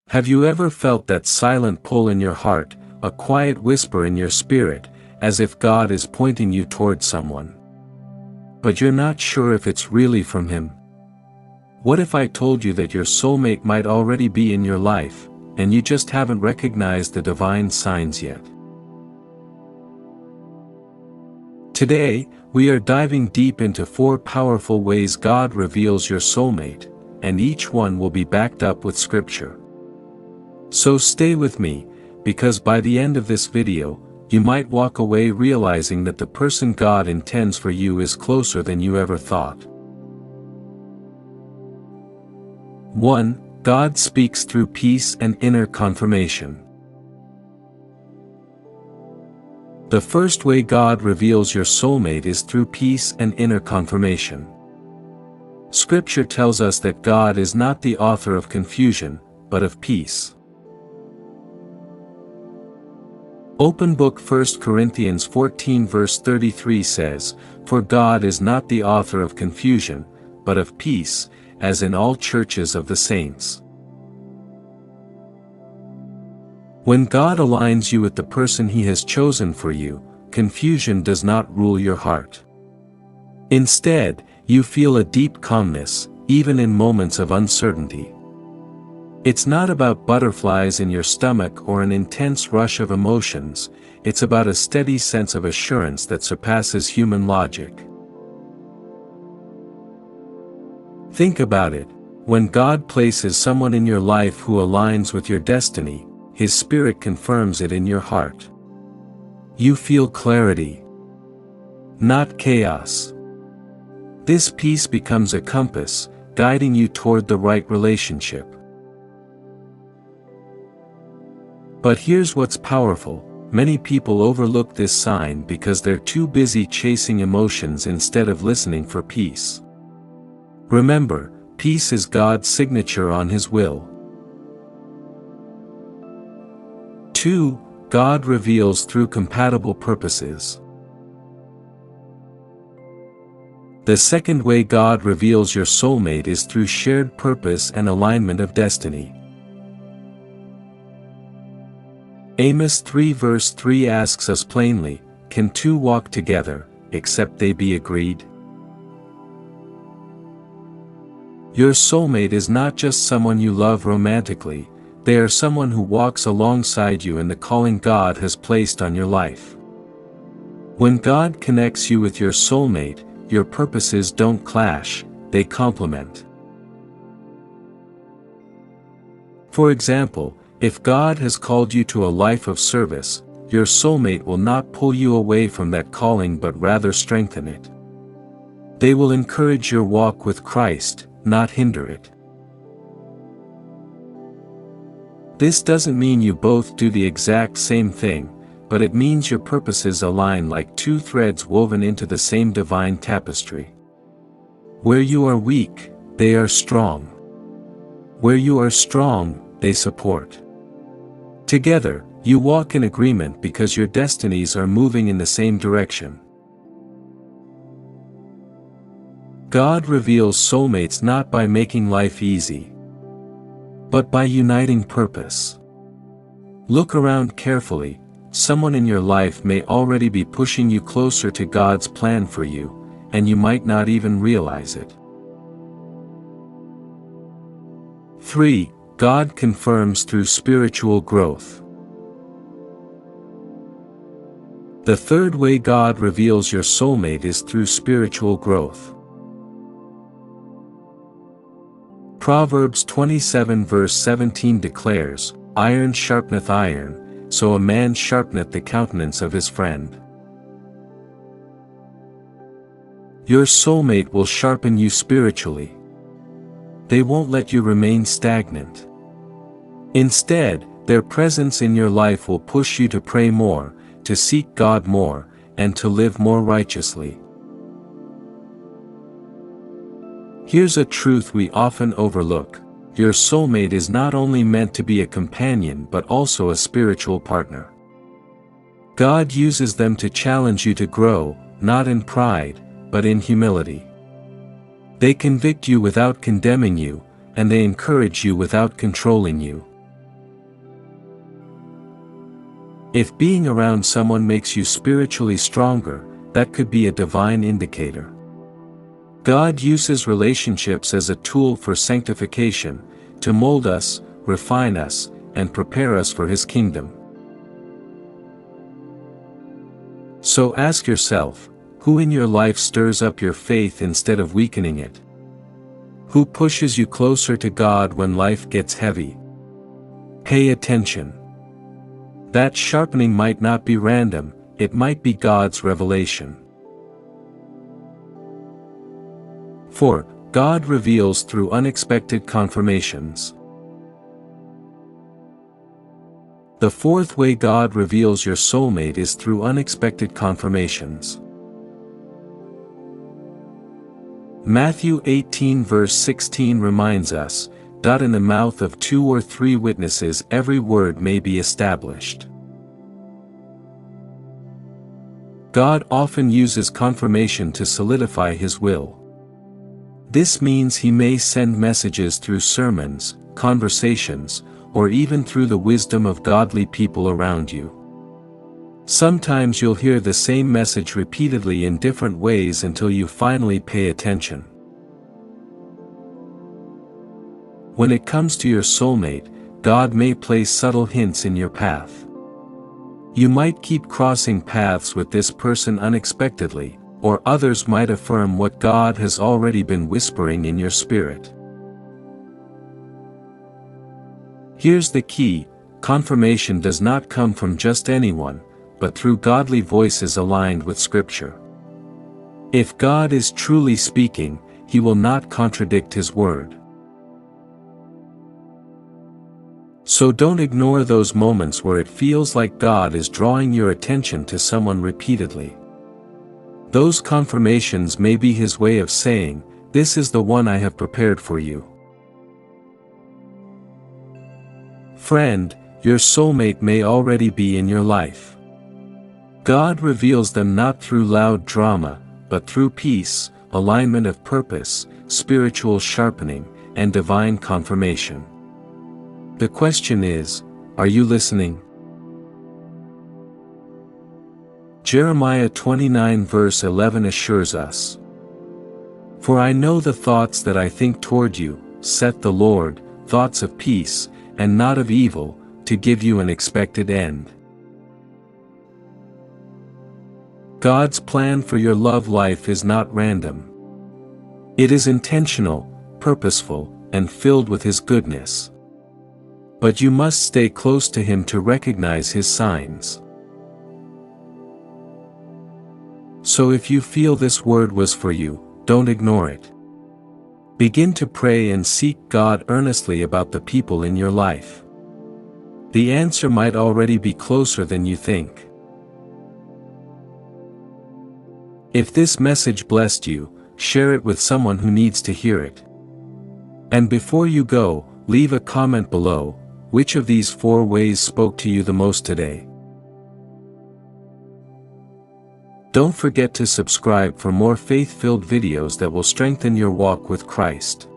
Have you ever felt that silent pull in your heart, a quiet whisper in your spirit, as if God is pointing you toward someone? But you're not sure if it's really from Him. What if I told you that your soulmate might already be in your life, and you just haven't recognized the divine signs yet? Today, we are diving deep into 4 powerful ways God reveals your soulmate, and each one will be backed up with scripture. So stay with me, because by the end of this video, you might walk away realizing that the person God intends for you is closer than you ever thought. 1. God speaks through peace and inner confirmation. The first way God reveals your soulmate is through peace and inner confirmation. Scripture tells us that God is not the author of confusion, but of peace. Open book 1 Corinthians 14 verse 33 says, "For God is not the author of confusion, but of peace, as in all churches of the saints." When God aligns you with the person He has chosen for you, confusion does not rule your heart. Instead, you feel a deep calmness, even in moments of uncertainty. It's not about butterflies in your stomach or an intense rush of emotions, it's about a steady sense of assurance that surpasses human logic. Think about it. When God places someone in your life who aligns with your destiny, His Spirit confirms it in your heart. You feel clarity, not chaos. This peace becomes a compass, guiding you toward the right relationship. But here's what's powerful: many people overlook this sign because they're too busy chasing emotions instead of listening for peace. Remember, peace is God's signature on His will. 2. God reveals through compatible purposes. The second way God reveals your soulmate is through shared purpose and alignment of destiny. Amos 3 verse 3 asks us plainly, "Can two walk together, except they be agreed?" Your soulmate is not just someone you love romantically, they are someone who walks alongside you in the calling God has placed on your life. When God connects you with your soulmate, your purposes don't clash, they complement. For example, if God has called you to a life of service, your soulmate will not pull you away from that calling but rather strengthen it. They will encourage your walk with Christ, not hinder it. This doesn't mean you both do the exact same thing, but it means your purposes align like two threads woven into the same divine tapestry. Where you are weak, they are strong. Where you are strong, they support. Together, you walk in agreement because your destinies are moving in the same direction. God reveals soulmates not by making life easy, but by uniting purpose. Look around carefully. Someone in your life may already be pushing you closer to God's plan for you, and you might not even realize it. 3. God confirms through spiritual growth. The third way God reveals your soulmate is through spiritual growth. Proverbs 27 verse 17 declares, "Iron sharpeneth iron, so a man sharpeneth the countenance of his friend." Your soulmate will sharpen you spiritually. They won't let you remain stagnant. Instead, their presence in your life will push you to pray more, to seek God more, and to live more righteously. Here's a truth we often overlook: your soulmate is not only meant to be a companion but also a spiritual partner. God uses them to challenge you to grow, not in pride, but in humility. They convict you without condemning you, and they encourage you without controlling you. If being around someone makes you spiritually stronger, that could be a divine indicator. God uses relationships as a tool for sanctification, to mold us, refine us, and prepare us for His kingdom. So ask yourself, who in your life stirs up your faith instead of weakening it? Who pushes you closer to God when life gets heavy? Pay attention. That sharpening might not be random, it might be God's revelation. 4. God reveals through unexpected confirmations. The fourth way God reveals your soulmate is through unexpected confirmations. Matthew 18 verse 16 reminds us, "In the mouth of 2 or 3 witnesses every word may be established." God often uses confirmation to solidify His will. This means He may send messages through sermons, conversations, or even through the wisdom of godly people around you. Sometimes you'll hear the same message repeatedly in different ways until you finally pay attention. When it comes to your soulmate, God may place subtle hints in your path. You might keep crossing paths with this person unexpectedly, or others might affirm what God has already been whispering in your spirit. Here's the key: confirmation does not come from just anyone, but through godly voices aligned with Scripture. If God is truly speaking, He will not contradict His word. So don't ignore those moments where it feels like God is drawing your attention to someone repeatedly. Those confirmations may be His way of saying, "This is the one I have prepared for you." Friend, your soulmate may already be in your life. God reveals them not through loud drama, but through peace, alignment of purpose, spiritual sharpening, and divine confirmation. The question is, are you listening? Jeremiah 29 verse 11 assures us, "For I know the thoughts that I think toward you, saith the Lord, thoughts of peace, and not of evil, to give you an expected end." God's plan for your love life is not random. It is intentional, purposeful, and filled with His goodness. But you must stay close to Him to recognize His signs. So if you feel this word was for you, don't ignore it. Begin to pray and seek God earnestly about the people in your life. The answer might already be closer than you think. If this message blessed you, share it with someone who needs to hear it. And before you go, leave a comment below. Which of these 4 ways spoke to you the most today? Don't forget to subscribe for more faith-filled videos that will strengthen your walk with Christ.